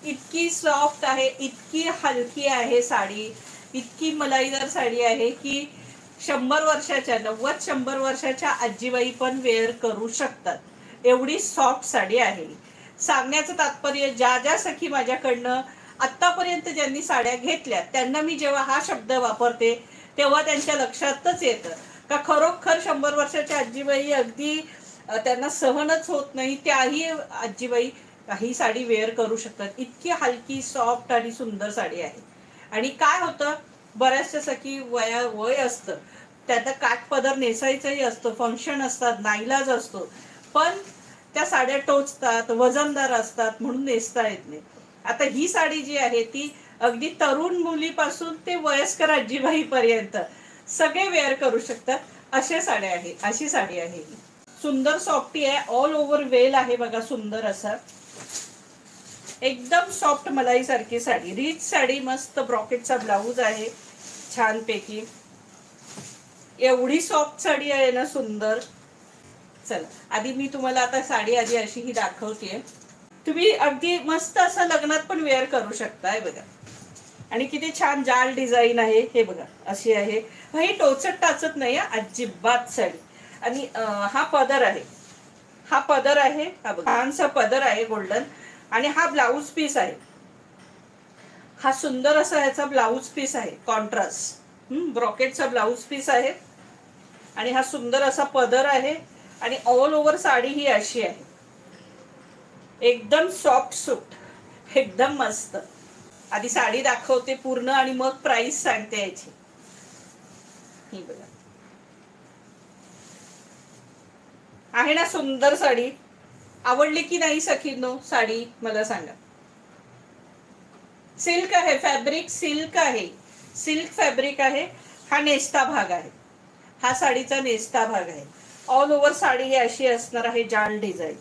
इतकी सॉफ्ट आहे, इतकी हलकी आहे साडी, इतकी मलाईदार साडी आहे की 100 वर्षाच्या 90-100 वर्षाच्या आजीबाई पण वेअर करू शकतात. एवढी सॉफ्ट साडी आहे. सांगण्याचं तात्पर्य, ज्या ज्या सखी माझ्याकडनं आत्तापर्यंत ज्यांनी साड्या घेतल्या त्यांना मी जेव्हा हा शब्द वापरते तेव्हा त्यांच्या लक्षातच येतं का खरोखर 100 वर्षाच्या आजीबाई अगदी त्यांना सहनच होत नाही, त्याही आजीबाई काही साडी वेअर करू शकतात. इतकी हलकी, सॉफ्ट आणि सुंदर साडी आहे. आणि काय होतं, बऱ्याचशा सखी वय असतं, त्यात काठपदर नेसायचंही असतं, फंक्शन असतात, नाईलाज असतो, पण त्या साड्या टोचतात, वजनदार असतात म्हणून नेसता येत नाही. आता ही साडी जी आहे ती अगदी तरुण मुलीपासून ते वयस्कर आजीबाई पर्यंत सगळे वेअर करू शकतात अशा साड्या आहे. अशी साडी आहे. सुंदर सॉफ्टी आहे, ऑल ओव्हर वेल आहे बघा, सुंदर असा एकदम सॉफ्ट मलाई सारखी साडी, रिच साडी, मस्त ब्रॉकेटचा ब्लाऊज आहे छान पैकी. एवढी सॉफ्ट साडी आहे ना, सुंदर. चला आधी मी तुम्हाला आता साडी आधी अशी ही दाखवते. तुम्ही अगदी मस्त असं लग्नात पण वेअर करू शकताय बघा. आणि किती छान जाल डिझाईन आहे हे बघा, अशी आहे. ही टोचत टाचत नाही अजिबात साडी. आणि हा पदर आहे, हा पदर आहे, हा बघा छानसा पदर आहे गोल्डन. आणि हा ब्लाऊज पीस आहे, हा सुंदर असा ह्याचा ब्लाऊज पीस आहे, कॉन्ट्रास्ट ब्रॉकेटचा ब्लाऊज पीस आहे. आणि हा सुंदर असा पदर आहे. आणि ऑल ओव्हर साडी ही अशी आहे, एकदम सॉफ्ट सूट, एकदम मस्त. आधी साडी दाखवते पूर्ण आणि मग प्राइस सांगते याची. ही बघा, आहे ना सुंदर साडी. आवडली की नाही सखींनो साडी मला सांगा. सिल्क आहे, फॅब्रिक सिल्क आहे, सिल्क फॅब्रिक आहे. हा नेस्ता भाग आहे, हा साडीचा नेस्ता भाग आहे. ऑल ओव्हर साडी ही अशी असणार आहे, जाल डिझाईन,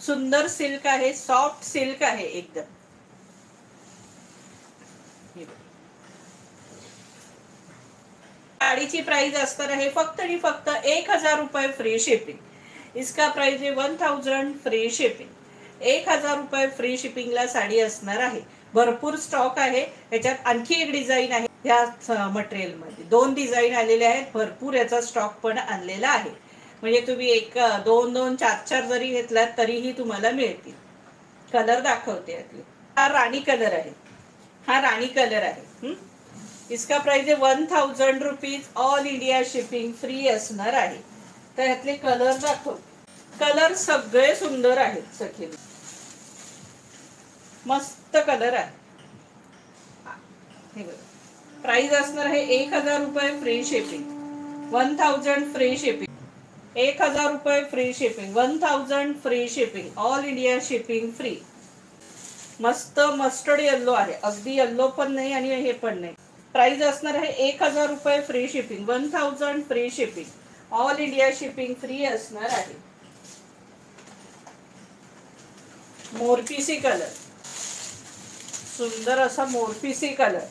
सुंदर सिल्क आहे, सॉफ्ट सिल्क आहे एकदम. साडीची प्राइस असणार आहे फक्त आणि फक्त 1000 रुपये फ्री शिपिंग. इसका प्राइस है 1000 फ्री शिपिंग. 1000 रुपये फ्री शिपिंगला साडी असणार आहे. भरपूर स्टॉक आहे. याच्यात आणखी एक डिझाईन आहे, ह्या मटेरियल मध्ये 2 डिझाईन आलेले आहेत. भरपूर याचा स्टॉक पण आणलेला आहे. म्हणजे तुम्ही 1, 2, 2, 4 जरी घेतलात तरीही तुम्हाला मिळतील. कलर दाखवते यातले. हा राणी कलर आहे, हा राणी कलर आहे. इसका प्राइस है 1000 rupees. All India shipping free असणार आहे. तर ह्यातले कलर दाखव. कलर सगळे सुंदर आहेत सखी, मस्त कलर आहे. हे बघा, प्राइस असणार आहे 1000 रुपये फ्री शिपिंग. 1000 फ्री शिपिंग, 1000 रुपये free shipping, 1000 free shipping, all India shipping free. मस्त मस्टर्ड येल्लो आहे, अगदी येल्लो पण नाही आणि हे पण नाही. प्राइस असणार आहे 1000 रुपये free shipping, 1000 free shipping, all India shipping free असणार आहे. मोरपिसी कलर, सुंदर असा मोरपिसी कलर.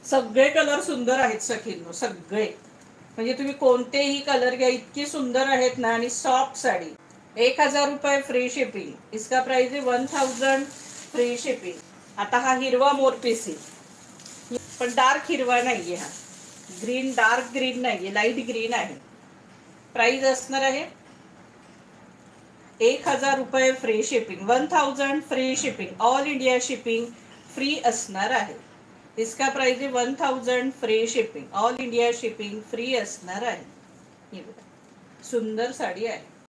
सगळे कलर सुंदर आहेत सखींनो, सगळे. म्हणजे तुम्ही कोणतेही कलर घ्या, इतकी सुंदर आहेत ना. आणि सॉफ्ट साडी. 1000 रुपये फ्री शिपिंग. इसका प्राइस है 1000 फ्री शिपिंग. आता हा हिरवा मोरपिसी, पण डार्क हिरवा नाहीये, हा ग्रीन, डार्क ग्रीन नाहीये, लाईट ग्रीन आहे. प्राइस असणार आहे 1000 रुपये free shipping, 1000 free shipping, all India shipping free असणार आहे. इसका प्राइस है 1000 free shipping, all India shipping free असणार आहे. सुंदर साडी आहे.